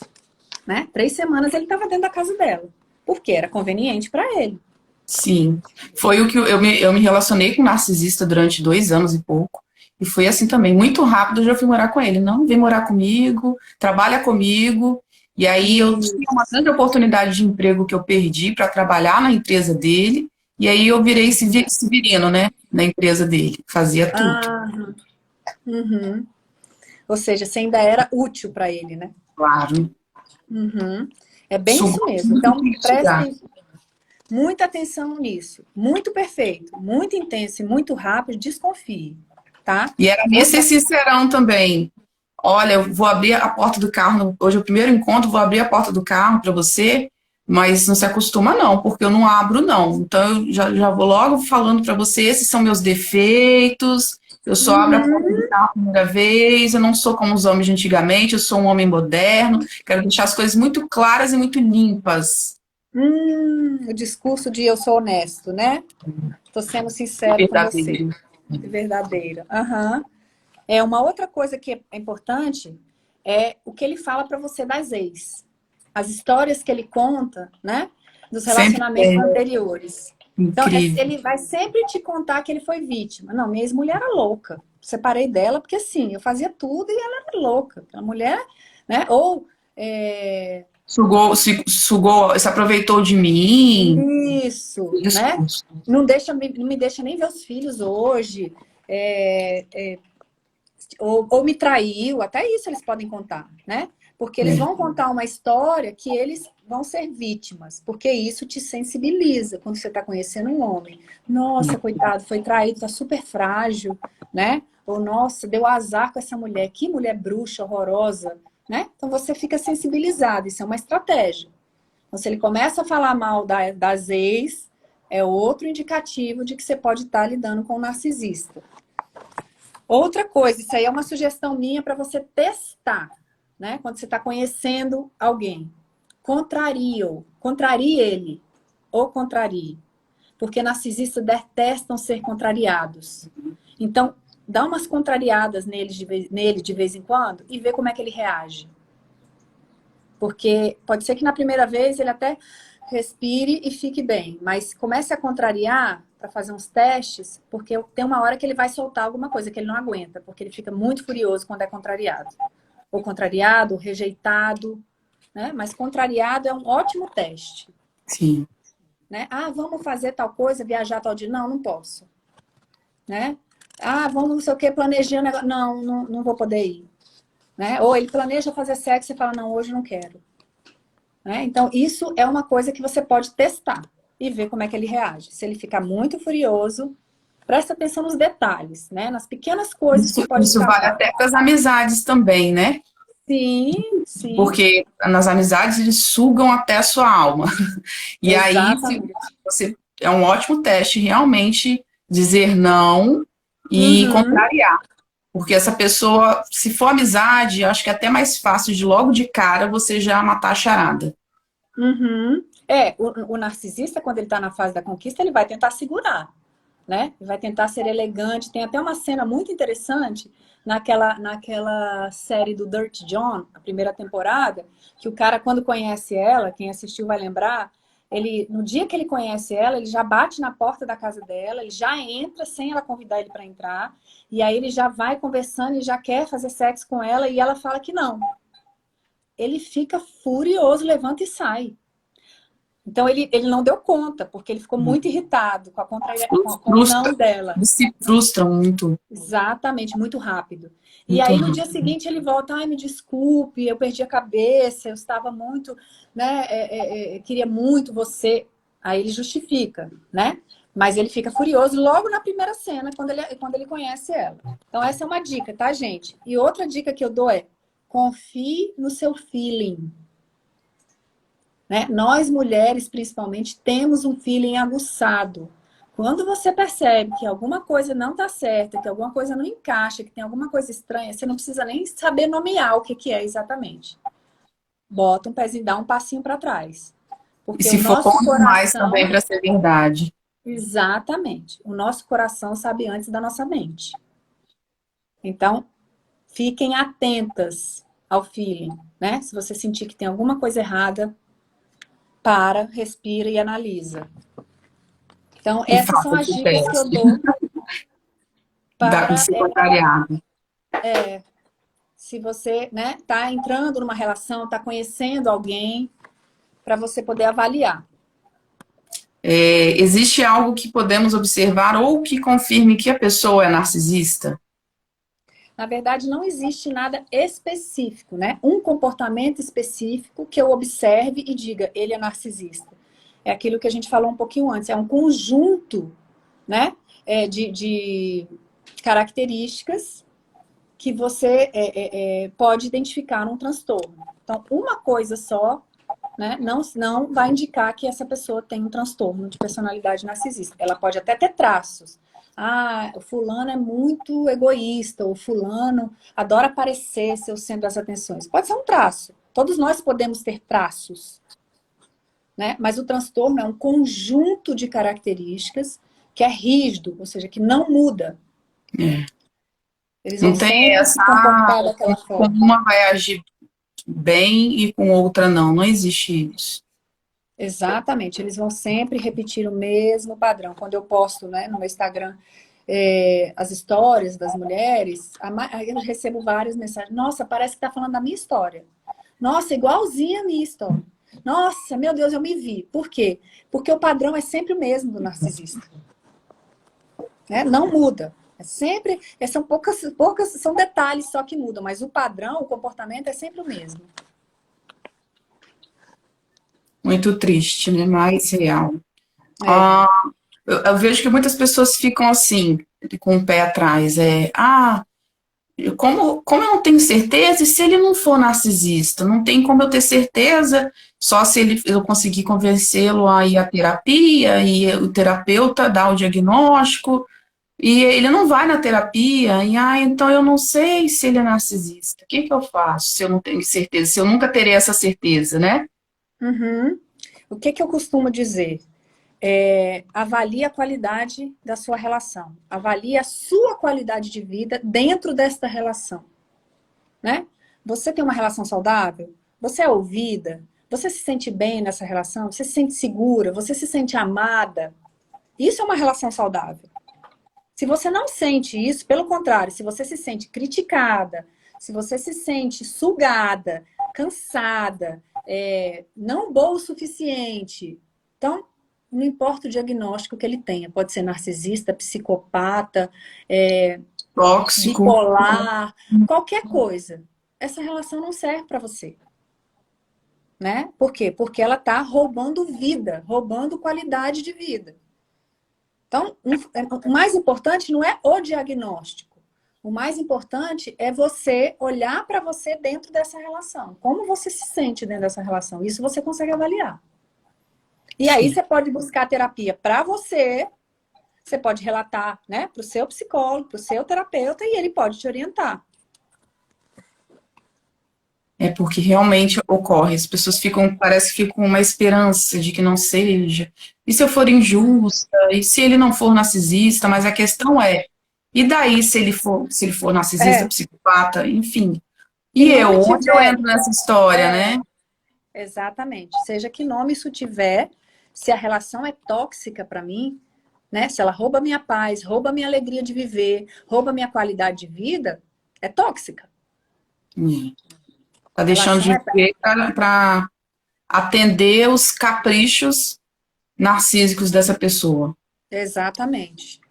né? 3 semanas ele estava dentro da casa dela, porque era conveniente para ele. Sim. Foi o que eu me relacionei com um narcisista durante 2 anos e pouco. E foi assim também. Muito rápido eu já fui morar com ele. Não, vem morar comigo, trabalha comigo. E aí eu tinha uma grande oportunidade de emprego que eu perdi para trabalhar na empresa dele. E aí eu virei severino, né? Na empresa dele. Fazia tudo. Ah, uhum. Ou seja, você ainda era útil para ele, né? Claro. Uhum. É bem isso Sugou mesmo. tudo que Então, queria sugar. prestem muita atenção nisso. Muito perfeito, muito intenso e muito rápido, desconfie, tá? E era nem ser Outra. sincerão também. Olha, eu vou abrir a porta do carro. Hoje é o primeiro encontro, vou abrir a porta do carro para você, mas não se acostuma, não, porque eu não abro, não. Então, eu já vou logo falando para você: esses são meus defeitos. Eu só abro a porta do Uhum. carro a primeira vez. Eu não sou como os homens de antigamente, eu sou um homem moderno. Quero deixar as coisas muito claras e muito limpas. O discurso de eu sou honesto, né? Tô sendo sincero com você. Verdadeiro. Verdadeiro. Aham. É uma outra coisa que é importante é o que ele fala para você das ex. As histórias que ele conta, né? Dos Sempre relacionamentos tem. anteriores. Então, Incrível. ele vai sempre te contar que ele foi vítima. Não, minha ex-mulher era louca. Separei dela porque, assim, eu fazia tudo e ela era louca. A mulher, né? Ou, Se aproveitou de mim. isso, né? Discurso. Não me deixa nem ver os filhos hoje. É, ou me traiu, até isso eles podem contar, né? Porque eles É. vão contar uma história que eles vão ser vítimas, porque isso te sensibiliza quando você está conhecendo um homem. Nossa, coitado, foi traído, tá super frágil, né? Ou nossa, deu azar com essa mulher, que mulher bruxa, horrorosa, né? Então você fica sensibilizado, isso é uma estratégia. Então, se ele começa a falar mal das ex, é outro indicativo de que você pode estar lidando com um narcisista. Outra coisa, isso aí é uma sugestão minha para você testar, né? Quando você está conhecendo alguém. Contrarie-o. Contrarie ele. Ou contrarie. Porque narcisistas detestam ser contrariados. Então, dá umas contrariadas nele de vez em quando e vê como é que ele reage. Porque pode ser que na primeira vez ele até respire e fique bem, mas comece a contrariar para fazer uns testes, porque tem uma hora que ele vai soltar alguma coisa que ele não aguenta, porque ele fica muito furioso quando é contrariado. Ou contrariado, ou rejeitado, né? Mas contrariado é um ótimo teste. Sim. Né? Ah, vamos fazer tal coisa, viajar tal dia. Não, não posso. Né? Ah, vamos não sei o que, planejando. Não, não vou poder ir. Né? Ou ele planeja fazer sexo e fala, não, hoje não quero. Né? Então, isso é uma coisa que você pode testar e ver como é que ele reage. Se ele ficar muito furioso, presta atenção nos detalhes, né? Nas pequenas coisas que pode Isso vale causar. até para as amizades também, né? Sim, sim, Porque nas amizades eles sugam até a sua alma. E aí exatamente. você é um ótimo teste realmente dizer não e Uhum, contrariar. Porque essa pessoa, se for amizade, acho que é até mais fácil de logo de cara você já matar a charada. uhum. O narcisista, quando ele está na fase da conquista, ele vai tentar segurar, né? Ele vai tentar ser elegante. Tem até uma cena muito interessante naquela série do Dirty John, a primeira temporada, que o cara, quando conhece ela, quem assistiu vai lembrar, no dia que ele conhece ela, ele já bate na porta da casa dela, ele já entra sem ela convidar ele para entrar, e aí ele já vai conversando e já quer fazer sexo com ela, e ela fala que não. Ele fica furioso, levanta e sai. Então ele não deu conta, porque ele ficou muito irritado com, com o não Frustra, dela. eles se frustram muito, Exatamente, muito rápido. E muito aí no dia rápido. seguinte ele volta, ai, me desculpe, eu perdi a cabeça, eu estava muito, né, queria muito você. Aí ele justifica, né? Mas ele fica furioso logo na primeira cena, quando ele conhece ela. Então essa é uma dica, tá, gente? E outra dica que eu dou é, confie no seu feeling. Né? Nós mulheres, principalmente, temos um feeling aguçado. Quando você percebe que alguma coisa não está certa, que alguma coisa não encaixa, que tem alguma coisa estranha, você não precisa nem saber nomear o que é exatamente. Bota um pezinho, dá um passinho para trás. E Porque o se for bom nosso demais também coração, para ser verdade. exatamente, o nosso coração sabe antes da nossa mente. Então, fiquem atentas, ao feeling, né? Se você sentir que tem alguma coisa errada, respira e analisa. Então, E essas são faça as esse dicas que eu teste dou do para secretariado. se você, né, tá entrando numa relação, tá conhecendo alguém, para você poder avaliar. Existe algo que podemos observar ou que confirme que a pessoa é narcisista? Na verdade, não existe nada específico, né? Um comportamento específico que eu observe e diga, ele é narcisista. É aquilo que a gente falou um pouquinho antes, é um conjunto, né, de características que você pode identificar num transtorno. Então, uma coisa só, né, não vai indicar que essa pessoa tem um transtorno de personalidade narcisista. Ela pode até ter traços. Ah, o fulano é muito egoísta, o fulano adora aparecer ser o centro das atenções. Pode ser um traço. Todos nós podemos ter traços, né? Mas o transtorno é um conjunto de características que é rígido, ou seja, que não muda. É. Eles vão Não tem sempre se comportar daquela com forma. uma vai agir bem e com outra não. Não existe isso. Exatamente, eles vão sempre repetir o mesmo padrão. Quando eu posto, né, no meu Instagram as histórias das mulheres, aí eu recebo várias mensagens. Nossa, parece que está falando da minha história. Nossa, igualzinha a minha história. Nossa, meu Deus, eu me vi. Por quê? Porque o padrão é sempre o mesmo do narcisista. Né? Não muda. É sempre, são poucas, são detalhes só que mudam, mas o padrão, o comportamento é sempre o mesmo. Muito triste, né? Mais real. É. Eu vejo que muitas pessoas ficam assim, com o pé atrás. Como eu não tenho certeza, e se ele não for narcisista? Não tem como eu ter certeza, só se eu conseguir convencê-lo a ir à terapia, e o terapeuta dá o diagnóstico, e ele não vai na terapia, então eu não sei se ele é narcisista. O que que eu faço se eu não tenho certeza, se eu nunca terei essa certeza, né? Uhum. O que eu costumo dizer? Avalie a qualidade da sua relação. Avalie a sua qualidade de vida dentro desta relação, né? Você tem uma relação saudável? Você é ouvida? Você se sente bem nessa relação? Você se sente segura? Você se sente amada? Isso é uma relação saudável. Se você não sente isso, pelo contrário, se você se sente criticada, se você se sente sugada, cansada, não boa o suficiente, então não importa o diagnóstico que ele tenha, pode ser narcisista, psicopata, Tóxico. bipolar, qualquer coisa. Essa relação não serve para você. Né? Por quê? Porque ela está roubando vida, roubando qualidade de vida. Então, o mais importante não é o diagnóstico. O mais importante é você olhar para você dentro dessa relação. Como você se sente dentro dessa relação? Isso você consegue avaliar. E aí você pode buscar terapia para você. Você pode relatar, né, para o seu psicólogo, para o seu terapeuta, e ele pode te orientar. É porque realmente ocorre. As pessoas parece que ficam com uma esperança de que não seja. E se eu for injusta? E se ele não for narcisista? Mas a questão e daí se ele for narcisista, É. psicopata, enfim. Que E eu, nome onde eu tiver. entro nessa história, né? Exatamente. Seja que nome isso tiver, se a relação é tóxica para mim, né? Se ela rouba minha paz, rouba minha alegria de viver, rouba minha qualidade de vida, é tóxica. Tá A deixando relação de é... viver para atender os caprichos narcísicos dessa pessoa. Exatamente.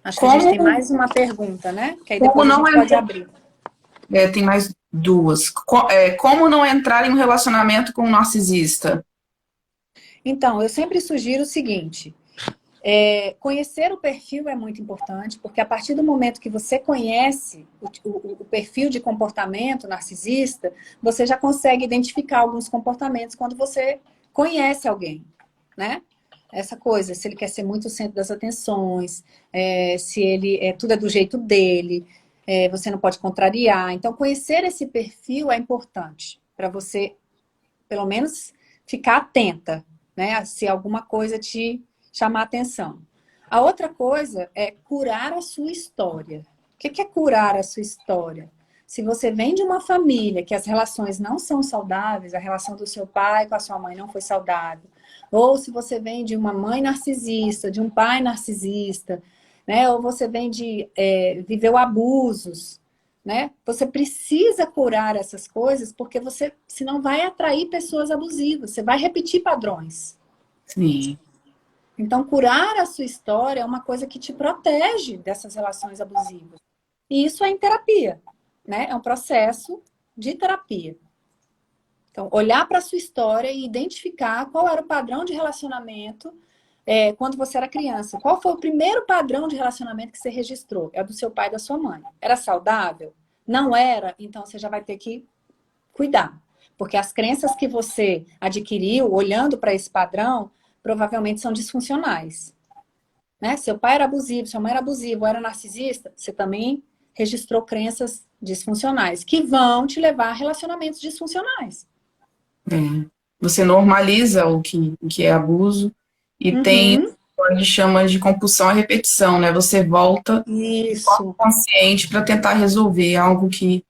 Acho que a gente tem Como, mais uma pergunta, né? Que aí como depois a não gente pode entrar? abrir. Tem mais duas. Como não entrar em um relacionamento com um narcisista? Então, eu sempre sugiro o seguinte: conhecer o perfil é muito importante, porque a partir do momento que você conhece o perfil de comportamento narcisista, você já consegue identificar alguns comportamentos quando você conhece alguém, né? Essa coisa, se ele quer ser muito o centro das atenções, se ele tudo é do jeito dele, você não pode contrariar. Então, conhecer esse perfil é importante para você, pelo menos, ficar atenta, né? Se alguma coisa te chamar a atenção. A outra coisa é curar a sua história. O que é curar a sua história? Se você vem de uma família que as relações não são saudáveis, a relação do seu pai com a sua mãe não foi saudável, ou se você vem de uma mãe narcisista, de um pai narcisista, né? Ou você vem de viveu abusos, né? Você precisa curar essas coisas porque você senão vai atrair pessoas abusivas, você vai repetir padrões. Sim. Então, curar a sua história é uma coisa que te protege dessas relações abusivas. E isso é em terapia, né? É um processo de terapia. Então, olhar para a sua história e identificar qual era o padrão de relacionamento quando você era criança. Qual foi o primeiro padrão de relacionamento que você registrou? É o do seu pai e da sua mãe. Era saudável? Não era? Então, você já vai ter que cuidar. Porque as crenças que você adquiriu olhando para esse padrão provavelmente são disfuncionais. Né? Seu pai era abusivo, sua mãe era abusiva, ou era narcisista, você também registrou crenças disfuncionais, que vão te levar a relacionamentos disfuncionais. Você normaliza o que é abuso e tem Uhum. o que a gente chama de compulsão à repetição, né? Você volta de forma Isso. consciente para tentar resolver algo que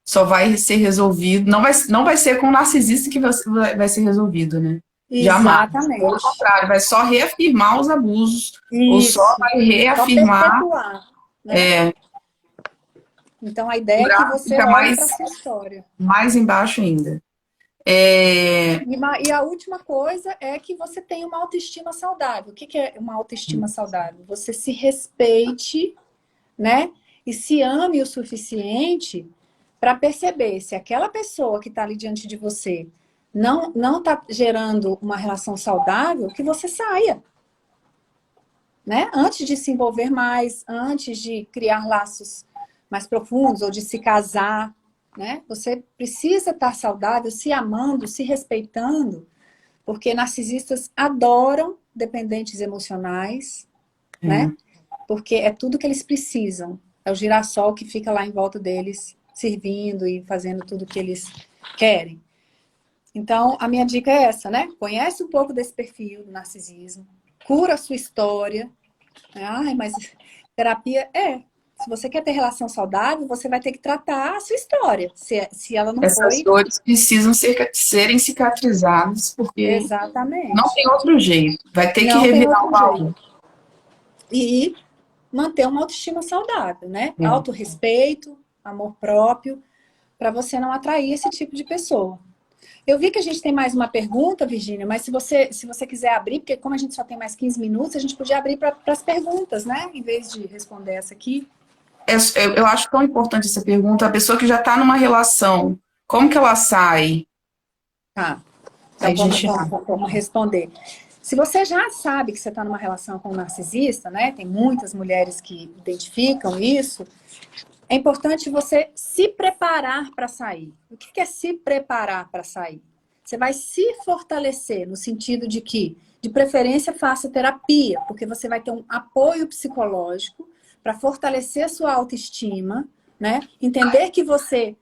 só vai ser resolvido. Não vai ser com o narcisista que vai ser resolvido, né? Jamais. Pelo Exatamente. contrário, vai só reafirmar os abusos, ou só Isso. vai Só reafirmar, perpetuar, né? Então, a ideia é que o você fica olhe para mais, sua história. mais embaixo ainda. E a última coisa é que você tenha uma autoestima saudável. O que é uma autoestima saudável? Você se respeite, né? E se ame o suficiente para perceber se aquela pessoa que está ali diante de você não está gerando uma relação saudável, que você saia. Né? Antes de se envolver mais, antes de criar laços mais profundos ou de se casar, né? Você precisa estar saudável, se amando, se respeitando, porque narcisistas adoram dependentes emocionais, né? Porque é tudo que eles precisam. É o girassol que fica lá em volta deles, servindo e fazendo tudo que eles querem. Então, a minha dica é essa, né? Conhece um pouco desse perfil do narcisismo, cura a sua história. Ai, mas terapia se você quer ter relação saudável, você vai ter que tratar a sua história. Se ela não Essas foi. dores precisam serem cicatrizadas, porque não Exatamente. tem outro jeito. Vai ter que Não tem revirar o outro baú. jeito. E manter uma autoestima saudável, né? É. Autorrespeito, amor próprio, para você não atrair esse tipo de pessoa. Eu vi que a gente tem mais uma pergunta, Virgínia, mas se você quiser abrir, porque como a gente só tem mais 15 minutos, a gente podia abrir para as perguntas, né? Em vez de responder essa aqui. Eu acho tão importante essa pergunta. A pessoa que já está numa relação, como que ela sai? Tá. Aí Então a gente. vamos responder. Se você já sabe que você está numa relação com um narcisista, né? Tem muitas mulheres que identificam isso. É importante você se preparar para sair. O que é se preparar para sair? Você vai se fortalecer no sentido de que, de preferência, faça terapia, porque você vai ter um apoio psicológico para fortalecer a sua autoestima, né? Entender que você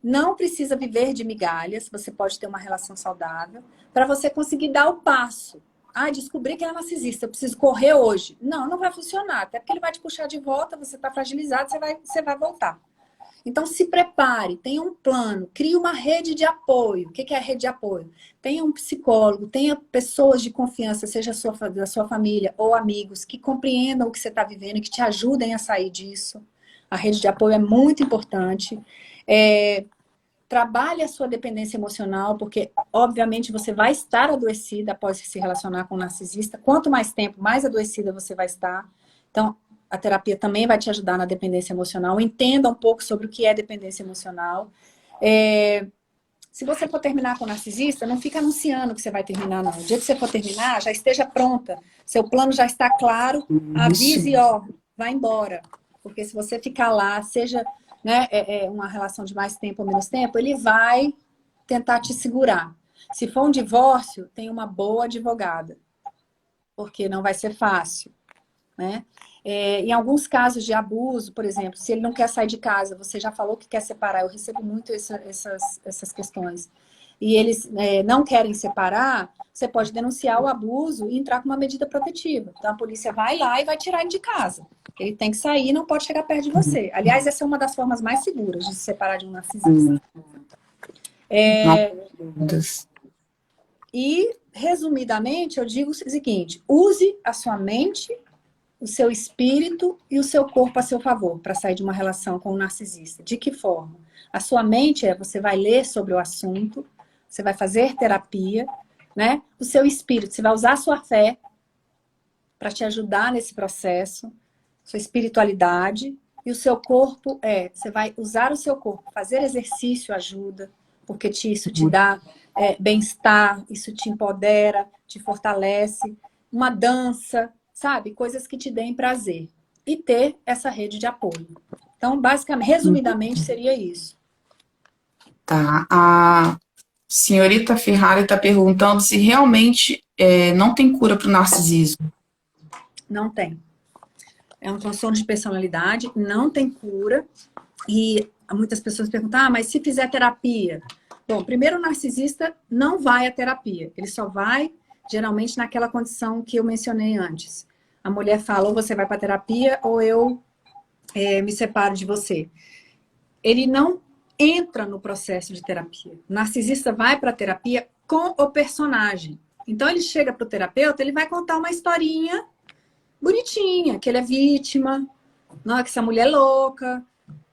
não precisa viver de migalhas, você pode ter uma relação saudável, para você conseguir dar o passo. Ah, descobri que ele é narcisista, eu preciso correr hoje. Não vai funcionar, até porque ele vai te puxar de volta, você está fragilizado, você vai voltar. Então, se prepare, tenha um plano, crie uma rede de apoio. O que é a rede de apoio? Tenha um psicólogo, tenha pessoas de confiança, seja da sua família ou amigos, que compreendam o que você está vivendo e que te ajudem a sair disso. A rede de apoio é muito importante. Trabalhe a sua dependência emocional, porque, obviamente, você vai estar adoecida após se relacionar com um narcisista. Quanto mais tempo, mais adoecida você vai estar. Então, a terapia também vai te ajudar na dependência emocional. Entenda um pouco sobre o que é dependência emocional. Se você for terminar com um narcisista, não fica anunciando que você vai terminar, não. O dia que você for terminar, já esteja pronta. Seu plano já está claro. Avise, vai embora. Porque se você ficar lá, seja... né, uma relação de mais tempo ou menos tempo, ele vai tentar te segurar. Se for um divórcio, tem uma boa advogada, porque não vai ser fácil, né? Em alguns casos de abuso, por exemplo, se ele não quer sair de casa, você já falou que quer separar, eu recebo muito essas questões. e eles não querem separar, você pode denunciar o abuso e entrar com uma medida protetiva. Então a polícia vai lá e vai tirar ele de casa. Ele tem que sair e não pode chegar perto de você. Aliás, essa é uma das formas mais seguras de se separar de um narcisista. E, resumidamente, eu digo o seguinte: use a sua mente, o seu espírito e o seu corpo a seu favor para sair de uma relação com o narcisista. De que forma? A sua mente você vai ler sobre o assunto, você vai fazer terapia, né? O seu espírito, você vai usar a sua fé para te ajudar nesse processo, sua espiritualidade, e o seu corpo você vai usar o seu corpo, fazer exercício ajuda, porque isso te dá bem-estar, isso te empodera, te fortalece, uma dança, sabe? Coisas que te deem prazer. E ter essa rede de apoio. Então, basicamente, resumidamente, seria isso. Tá. A senhorita Ferrari está perguntando se realmente não tem cura para o narcisismo. Não tem. É um transtorno de personalidade, não tem cura. E muitas pessoas perguntam, mas se fizer terapia? Bom, primeiro o narcisista não vai à terapia. Ele só vai, geralmente, naquela condição que eu mencionei antes. A mulher fala, ou você vai para terapia, ou eu me separo de você. Ele não entra no processo de terapia. O narcisista vai para a terapia com o personagem. Então, ele chega para o terapeuta, ele vai contar uma historinha bonitinha, que ele é vítima, não, que essa mulher é louca,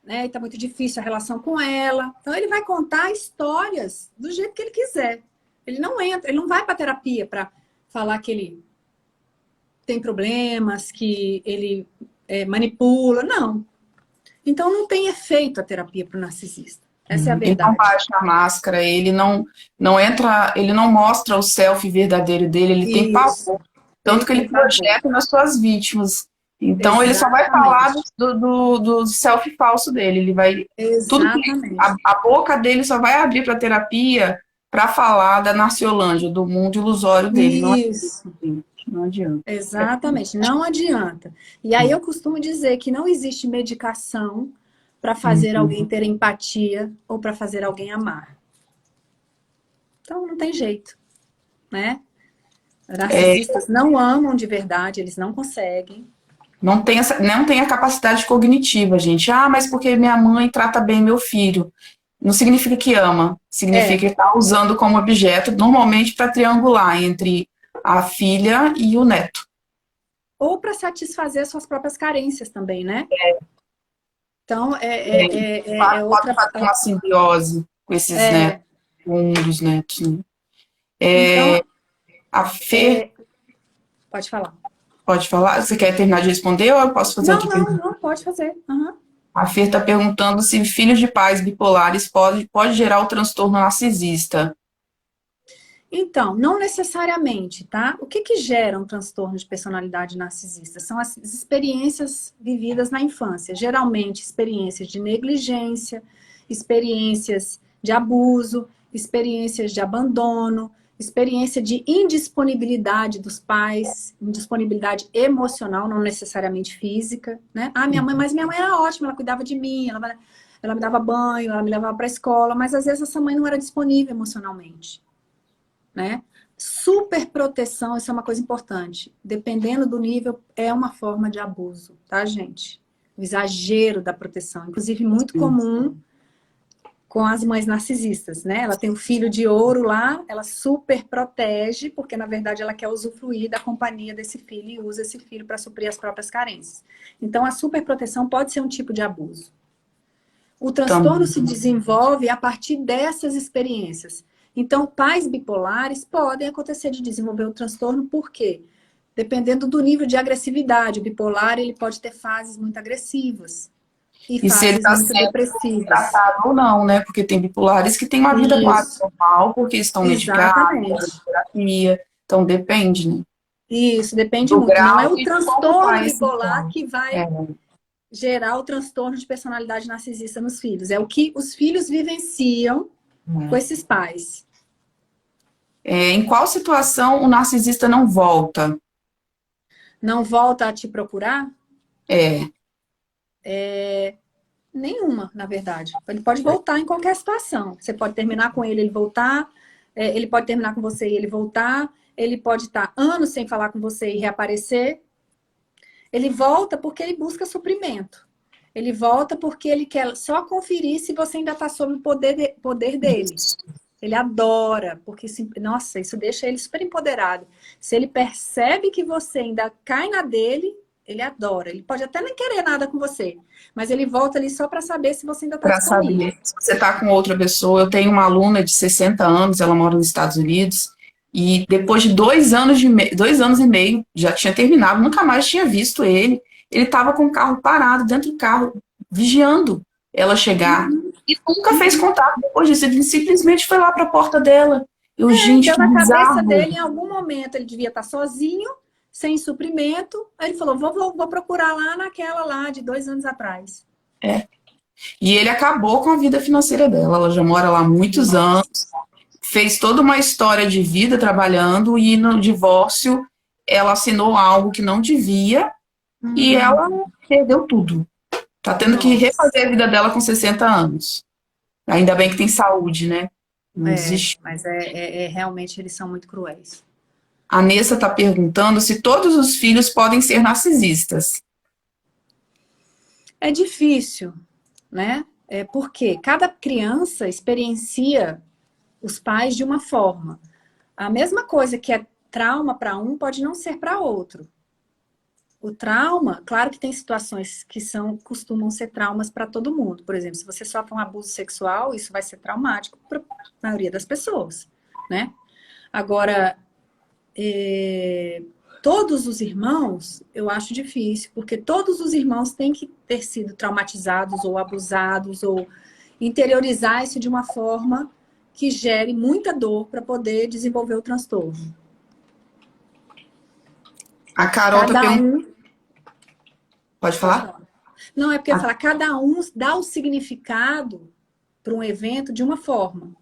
né? E tá muito difícil a relação com ela. Então, ele vai contar histórias do jeito que ele quiser. Ele não entra, ele não vai para terapia para falar que ele tem problemas, que ele manipula, não. Então, não tem efeito a terapia para o narcisista. Essa é a verdade. Ele não baixa a máscara, ele não entra, ele não mostra o selfie verdadeiro dele, ele tem pavor. Tanto que ele projeta nas suas vítimas. Então, ele só vai falar do selfie falso dele. Ele vai. Exatamente. A boca dele só vai abrir para terapia para falar da Narciolândia, do mundo ilusório dele. Isso. Não adianta. Exatamente, não adianta. E aí eu costumo dizer que não existe medicação para fazer alguém ter empatia ou para fazer alguém amar. Então não tem jeito, né? Narcisistas não amam de verdade, eles não conseguem. Não tem a capacidade cognitiva, gente. Ah, mas porque minha mãe trata bem meu filho. Não significa que ama. Significa que está usando como objeto, normalmente para triangular entre a filha e o neto. Ou para satisfazer suas próprias carências também, né? Então, pode fazer uma simbiose com esses netos, com um dos netos, né? Então, a Fê... Pode falar. Pode falar? Você quer terminar de responder ou eu posso fazer outra pergunta? Não, pode fazer. A Fê está perguntando se filhos de pais bipolares pode gerar o transtorno narcisista. Então, não necessariamente, tá? O que gera um transtorno de personalidade narcisista? São as experiências vividas na infância. Geralmente, experiências de negligência, experiências de abuso, experiências de abandono, experiência de indisponibilidade dos pais, indisponibilidade emocional, não necessariamente física, né? Ah, mas minha mãe era ótima, ela cuidava de mim, ela me dava banho, ela me levava para a escola, mas às vezes essa mãe não era disponível emocionalmente. Né? Superproteção, isso é uma coisa importante. Dependendo do nível, é uma forma de abuso, tá, gente? O exagero da proteção. Inclusive, muito comum com as mães narcisistas, né? Ela tem o filho de ouro lá, ela super protege, porque, na verdade, ela quer usufruir da companhia desse filho e usa esse filho para suprir as próprias carências. Então, a superproteção pode ser um tipo de abuso. O transtorno se desenvolve a partir dessas experiências. Então, pais bipolares podem acontecer de desenvolver o transtorno, por quê? Dependendo do nível de agressividade. O bipolar, ele pode ter fases muito agressivas e fases se ele está muito depressivas. Tratado ou não, né? Porque tem bipolares que têm uma vida quase normal, porque estão medicados, terapia. Então, depende, né? Isso, depende muito. Não é o transtorno bipolar que vai gerar o transtorno de personalidade narcisista nos filhos. É o que os filhos vivenciam com esses pais. Em qual situação o narcisista não volta? Não volta a te procurar? Nenhuma, na verdade. Ele pode voltar em qualquer situação. Você pode terminar com ele voltar, ele pode terminar com você e ele voltar, ele pode estar anos sem falar com você e reaparecer. Ele volta porque ele busca suprimento. Ele volta porque ele quer só conferir se você ainda está sob o poder dele. Ele adora, porque, nossa, isso deixa ele super empoderado. Se ele percebe que você ainda cai na dele, ele adora. Ele pode até nem querer nada com você, mas ele volta ali só para saber se você ainda está disponível. Para saber se você está com outra pessoa. Eu tenho uma aluna de 60 anos, ela mora nos Estados Unidos, e depois de 2 anos e meio, já tinha terminado, nunca mais tinha visto ele. Ele estava com o carro parado, dentro do carro, vigiando ela chegar. E nunca fez contato depois disso. Ele simplesmente foi lá para a porta dela. Eu, gente, então, que na bizarro. cabeça dele, em algum momento, ele devia estar sozinho, sem suprimento. Aí ele falou, vou procurar lá naquela lá de 2 anos atrás. E ele acabou com a vida financeira dela. Ela já mora lá há muitos anos. Fez toda uma história de vida trabalhando e no divórcio ela assinou algo que não devia e ela perdeu tudo. Tá tendo que refazer a vida dela com 60 anos. Ainda bem que tem saúde, né? Não existe. Mas realmente eles são muito cruéis. A Nessa está perguntando se todos os filhos podem ser narcisistas. É difícil, né? Porque cada criança experiencia os pais de uma forma. A mesma coisa que é trauma para um pode não ser para outro. O trauma, claro que tem situações que costumam ser traumas para todo mundo. Por exemplo, se você sofre um abuso sexual, isso vai ser traumático para a maioria das pessoas, né? Agora, todos os irmãos, eu acho difícil, porque todos os irmãos têm que ter sido traumatizados ou abusados ou interiorizar isso de uma forma que gere muita dor para poder desenvolver o transtorno. A Carol está perguntando. Pode falar? Não, é porque eu falo, cada um dá o significado para um evento de uma forma.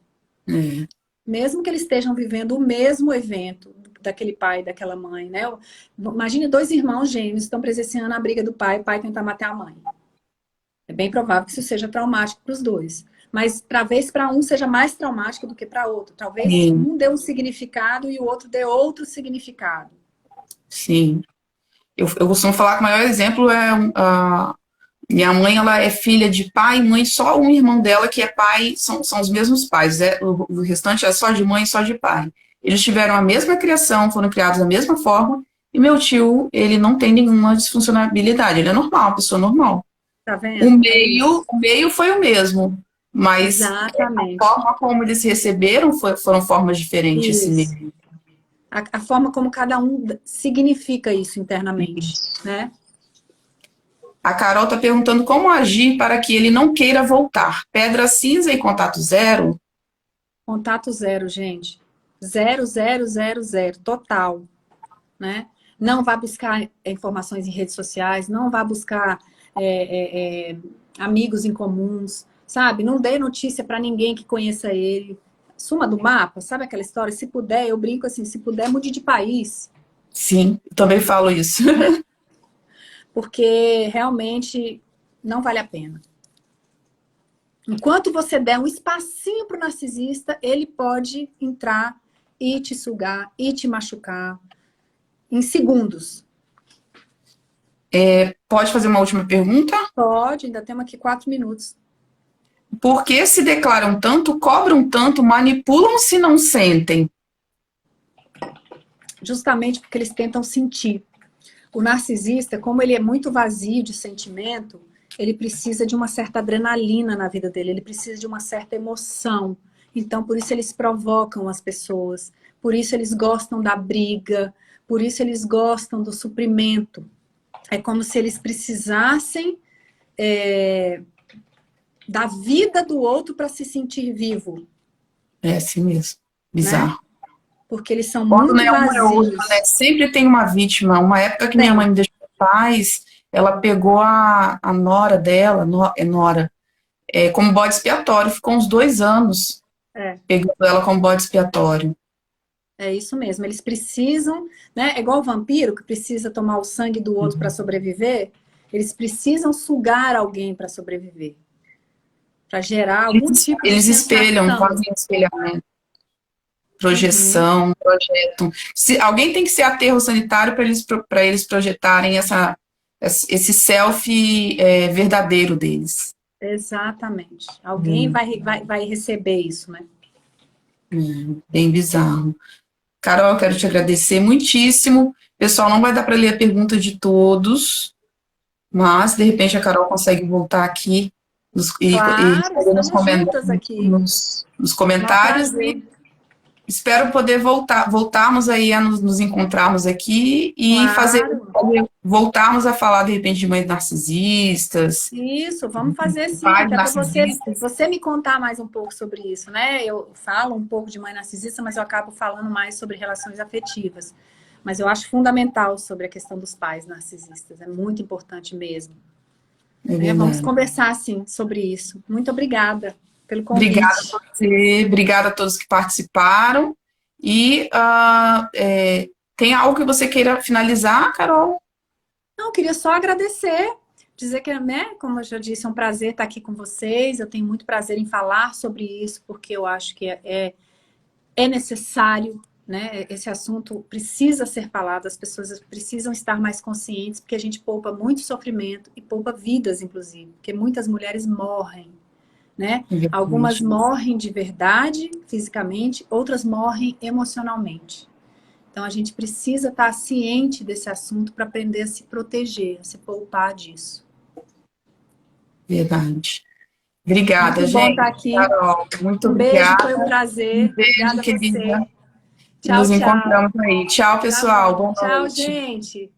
Mesmo que eles estejam vivendo o mesmo evento daquele pai e daquela mãe, né? Imagine 2 irmãos gêmeos estão presenciando a briga do pai, o pai tentar matar a mãe. É bem provável que isso seja traumático para os dois. Mas talvez para um seja mais traumático do que para outro. Talvez um dê um significado e o outro dê outro significado. Sim. Eu costumo falar que o maior exemplo é minha mãe, ela é filha de pai e mãe, só um irmão dela que é pai, são os mesmos pais, o restante é só de mãe e só de pai. Eles tiveram a mesma criação, foram criados da mesma forma, e meu tio, ele não tem nenhuma disfuncionalidade, ele é normal, uma pessoa normal. Tá vendo? O meio foi o mesmo, mas exatamente. A forma como eles receberam foram formas diferentes. Esse meio. A forma como cada um significa isso internamente, né? A Carol está perguntando como agir para que ele não queira voltar. Pedra cinza e contato zero? Contato zero, gente. 0, 0, 0, 0. Total. Né? Não vá buscar informações em redes sociais, não vá buscar amigos em comuns, sabe? Não dê notícia para ninguém que conheça ele. Suma do mapa, sabe aquela história? Se puder, eu brinco assim, se puder, mude de país. Sim, eu também falo isso. Porque realmente não vale a pena. Enquanto você der um espacinho para o narcisista, ele pode entrar e te sugar, e te machucar em segundos. Pode fazer uma última pergunta? Pode, ainda temos aqui 4 minutos. Por que se declaram tanto, cobram tanto, manipulam se não sentem? Justamente porque eles tentam sentir. O narcisista, como ele é muito vazio de sentimento, ele precisa de uma certa adrenalina na vida dele, ele precisa de uma certa emoção. Então, por isso eles provocam as pessoas, por isso eles gostam da briga, por isso eles gostam do suprimento. É como se eles precisassem da vida do outro para se sentir vivo. É assim mesmo. Bizarro. Né? Porque eles são muito vazios. Outra, né? Sempre tem uma vítima. Uma época que minha mãe me deixou em paz, ela pegou a nora dela, nora, como bode expiatório. Ficou uns 2 anos pegando ela como bode expiatório. É isso mesmo. Eles precisam, né? É igual o vampiro que precisa tomar o sangue do outro para sobreviver. Eles precisam sugar alguém para sobreviver. para gerar algum tipo de Eles espelham, sensação. fazem espelhamento, projeção, projetam. Alguém tem que ser aterro sanitário para eles projetarem esse selfie verdadeiro deles. Exatamente. Alguém vai receber isso, né? Bem bizarro. Carol, eu quero te agradecer muitíssimo. Pessoal, não vai dar para ler a pergunta de todos, mas, de repente, a Carol consegue voltar aqui e Claro, responder estamos juntas aqui. nos comentários. Espero poder voltarmos aí a nos encontrarmos aqui e voltarmos a falar, de repente, de mães narcisistas. Isso, vamos fazer sim, até para você me contar mais um pouco sobre isso, né? Eu falo um pouco de mãe narcisista, mas eu acabo falando mais sobre relações afetivas. Mas eu acho fundamental sobre a questão dos pais narcisistas, é muito importante mesmo. Vamos conversar, sim, sobre isso. Muito obrigada pelo convite. Obrigada a você, obrigada a todos que participaram. E tem algo que você queira finalizar, Carol? Não, eu queria só agradecer, dizer que, né, como eu já disse, é um prazer estar aqui com vocês. Eu tenho muito prazer em falar sobre isso, porque eu acho que é necessário, né? Esse assunto precisa ser falado, as pessoas precisam estar mais conscientes, porque a gente poupa muito sofrimento e poupa vidas, inclusive, porque muitas mulheres morrem, né? Algumas morrem de verdade, fisicamente, outras morrem emocionalmente. Então, a gente precisa estar ciente desse assunto para aprender a se proteger, a se poupar disso. Verdade. Obrigada, muito gente. Bom estar aqui. Carol, muito obrigada. Beijo, foi um prazer. Um beijo, obrigada a querida. você. Tchau, nos encontramos aí. Tchau, pessoal. Tá bom. Boa Tchau, noite. gente.